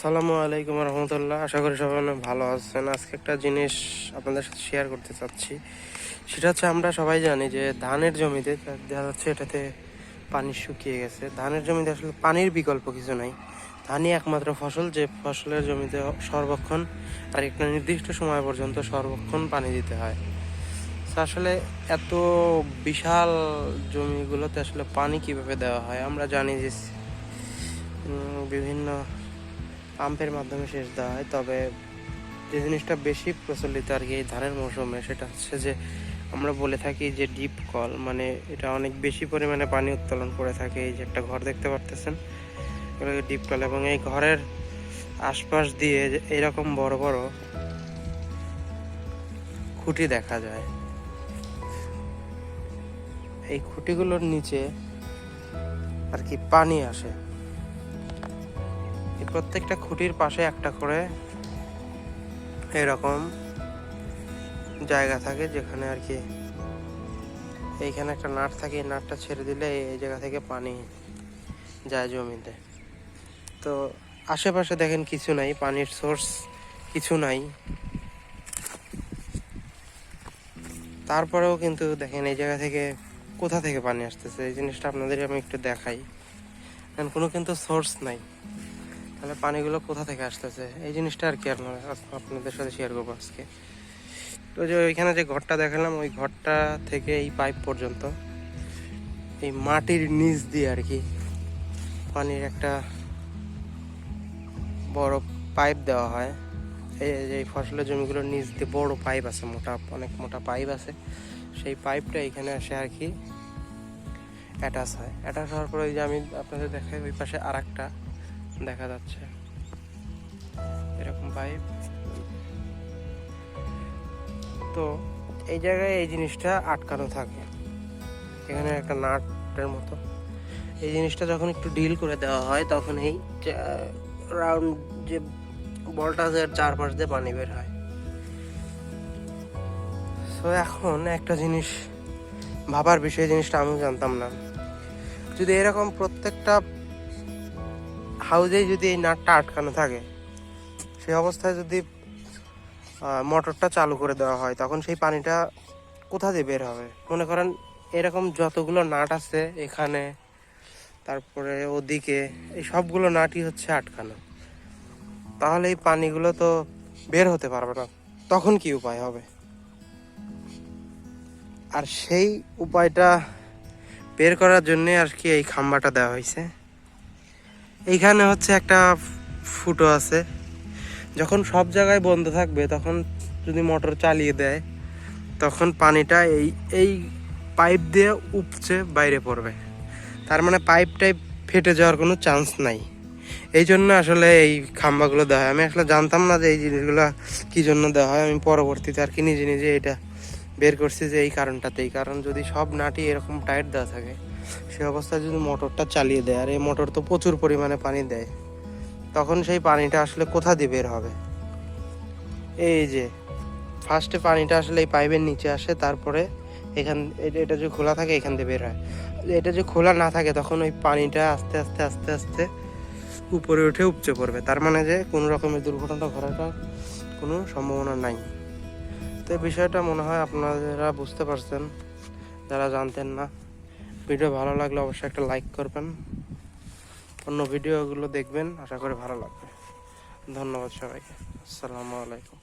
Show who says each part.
Speaker 1: আসসালামু আলাইকুম রহমতুল্লাহ। আশা করি সবাই অনেক ভালো আছেন। আজকে একটা জিনিস আপনাদের সাথে শেয়ার করতে চাচ্ছি। সেটা হচ্ছে, আমরা সবাই জানি যে ধানের জমিতে দেখা যাচ্ছে এটাতে পানি শুকিয়ে গেছে। ধানের জমিতে আসলে পানির বিকল্প কিছু নাই। ধানই একমাত্র ফসল, যে ফসলের জমিতে সর্বক্ষণ আর একটা নির্দিষ্ট সময় পর্যন্ত সর্বক্ষণ পানি দিতে হয়। তো আসলে এত বিশাল জমিগুলোতে আসলে পানি কিভাবে দেওয়া হয় আমরা জানি যে বিভিন্ন পাম্পের মাধ্যমে সেচ দেওয়া হয়। তবে যে জিনিসটা বেশি প্রচলিত আর কি এই ধানের মৌসুমে, সেটা হচ্ছে যে আমরা বলে থাকি যে ডিপ কল, মানে এটা অনেক বেশি পরিমাণে পানি উত্তোলন করে থাকে। এই যে একটা ঘর দেখতে পারতেছেন, এগুলোকে ডিপ কল। এবং এই ঘরের আশপাশ দিয়ে এরকম বড় বড় খুঁটি দেখা যায়। এই খুঁটিগুলোর নিচে আর কি পানি আসে। এই প্রত্যেকটা খুঁটির পাশে একটা করে এরকম জায়গা থাকে, যেখানে আর কি এইখানে একটা নাট থাকে। এই নাটটা ছেড়ে দিলে এই জায়গা থেকে পানি যায় জমিতে। তো আশেপাশে দেখেন কিছু নাই, পানির সোর্স কিছু নাই। তারপরেও কিন্তু দেখেন এই জায়গা থেকে কোথা থেকে পানি আসতেছে, এই জিনিসটা আপনাদের আমি একটু দেখাই। কারণ কোনো কিন্তু সোর্স নাই, তাহলে পানিগুলো কোথা থেকে আসতেছে এই জিনিসটা আর কি আপনাদের সাথে শেয়ার করবো আজকে। তো যে ওইখানে যে ঘরটা দেখালাম, ওই ঘরটা থেকে এই পাইপ পর্যন্ত এই মাটির নিচ দিয়ে আর কি পানির একটা বড় পাইপ দেওয়া হয়। এই ফসলের জমিগুলোর নিচ দিয়ে বড় পাইপ আছে, অনেক মোটা পাইপ আছে। সেই পাইপটা এখানে আসে আর কি অ্যাটাচ হয়। অ্যাটাচ হওয়ার পরে ওই যে আমি আপনাদের দেখাই, ওই পাশে আর একটা দেখা যাচ্ছে এরকম পাইপ। তো এই জায়গায় এই জিনিসটা আটকানো থাকে, এখানে একটা নাটের মতো। এই জিনিসটা যখন একটু ডিল করে দেওয়া হয়, তখন এই রাউন্ড যে বলটা চারপাশ দিয়ে পানি বের হয়। তো এখন একটা জিনিস ভাবার বিষয়, জিনিসটা আমিও জানতাম না। যদি এরকম প্রত্যেকটা হাউজেই যদি এই নাটটা আটকানো থাকে, সেই অবস্থায় যদি মোটরটা চালু করে দেওয়া হয়, তখন সেই পানিটা কোথা দিয়ে বের হবে? মনে করেন এরকম যতগুলো নাট আছে এখানে, তারপরে ওদিকে, এই সবগুলো নাটই হচ্ছে আটকানো। তাহলে এই পানিগুলো তো বের হতে পারবে না। তখন কি উপায় হবে? আর সেই উপায়টা বের করার জন্যে আর কি এই খাম্বাটা দেওয়া হয়েছে। এইখানে হচ্ছে একটা ফুটো আছে, যখন সব জায়গায় বন্ধ থাকবে তখন যদি মোটর চালিয়ে দেয়, তখন পানিটা এই এই পাইপ দিয়ে উপচে বাইরে পড়বে। তার মানে পাইপটাই ফেটে যাওয়ার কোনো চান্স নাই। এই জন্য আসলে এই খাম্বাগুলো দেওয়া হয়। আমি আসলে জানতাম না যে এই জিনিসগুলো কী জন্য দেওয়া হয়। আমি পরবর্তীতে আর কি নিজে নিজে এটা বের করছি যে এই কারণটাতেই। কারণ যদি সব নাটই এরকম টাইট দেওয়া থাকে, সে অবস্থায় যদি মোটরটা চালিয়ে দেয়, আর এই মোটর তো প্রচুর পরিমাণে পানি দেয়, তখন সেই পানিটা আসলে কোথা দিয়ে বের হবে? এই যে ফার্স্টে পানিটা আসলে এই পাইপের নিচে আসে, তারপরে এটা যে খোলা থাকে এখান দিয়ে বের হয়। এটা যে খোলা না থাকে, তখন ওই পানিটা আস্তে আস্তে আস্তে আস্তে উপরে উঠে উপচে পড়বে। তার মানে যে কোনো রকমের দুর্ঘটনা ঘটার কোনো সম্ভাবনা নাই। তো এই বিষয়টা মনে হয় আপনারা বুঝতে পারছেন, যারা জানতেন না। ভিডিও ভালো লাগলে অবশ্যই একটা লাইক করবেন, অন্য ভিডিওগুলো দেখবেন, আশা করি ভালো লাগবে। ধন্যবাদ সবাইকে। আসসালামু আলাইকুম।